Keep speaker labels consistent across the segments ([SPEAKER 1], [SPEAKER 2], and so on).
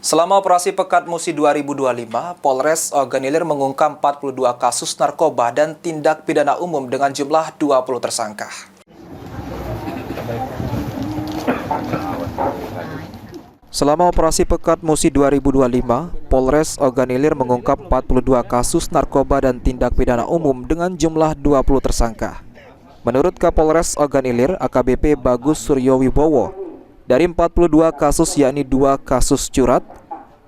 [SPEAKER 1] Selama operasi Pekat Musi 2025, Polres Ogan Ilir mengungkap 42 kasus narkoba dan tindak pidana umum dengan jumlah 20 tersangka. Selama operasi Pekat Musi 2025, Polres Ogan Ilir mengungkap 42 kasus narkoba dan tindak pidana umum dengan jumlah 20 tersangka. Menurut Kapolres Ogan Ilir, AKBP Bagus Suryo Wibowo, dari 42 kasus yakni 2 kasus curat,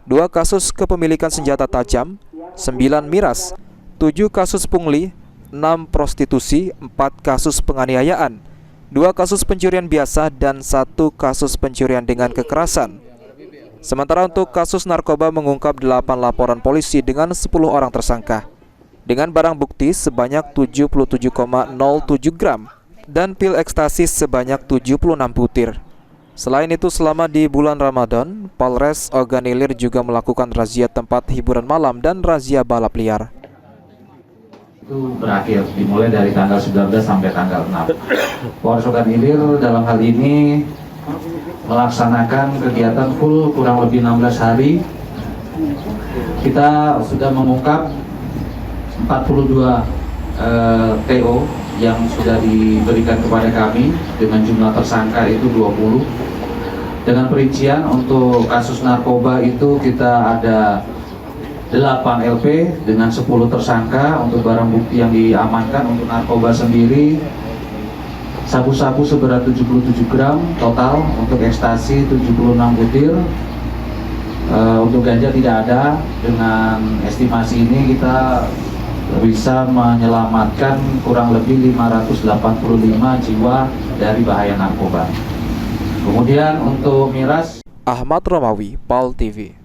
[SPEAKER 1] 2 kasus kepemilikan senjata tajam, 9 miras, 7 kasus pungli, 6 prostitusi, 4 kasus penganiayaan, 2 kasus pencurian biasa, dan 1 kasus pencurian dengan kekerasan. Sementara untuk kasus narkoba mengungkap 8 laporan polisi dengan 10 orang tersangka, dengan barang bukti sebanyak 77,07 gram dan pil ekstasi sebanyak 76 butir. Selain itu, selama di bulan Ramadan, Polres Ogan Ilir juga melakukan razia tempat hiburan malam dan razia balap liar.
[SPEAKER 2] Itu berakhir, dimulai dari tanggal 19 sampai tanggal 6. Polres Ogan Ilir dalam hal ini melaksanakan kegiatan full kurang lebih 16 hari. Kita sudah mengungkap 42 TO yang sudah diberikan kepada kami dengan jumlah tersangka itu 20. Dengan perincian untuk kasus narkoba itu kita ada 8 LP dengan 10 tersangka. Untuk barang bukti yang diamankan untuk narkoba sendiri, sabu-sabu seberat 77 gram total, untuk ekstasi 76 butir, untuk ganja tidak ada. Dengan estimasi ini kita bisa menyelamatkan kurang lebih 585 jiwa dari bahaya narkoba. Kemudian untuk miras,
[SPEAKER 1] Ahmad Romawi, PAL TV.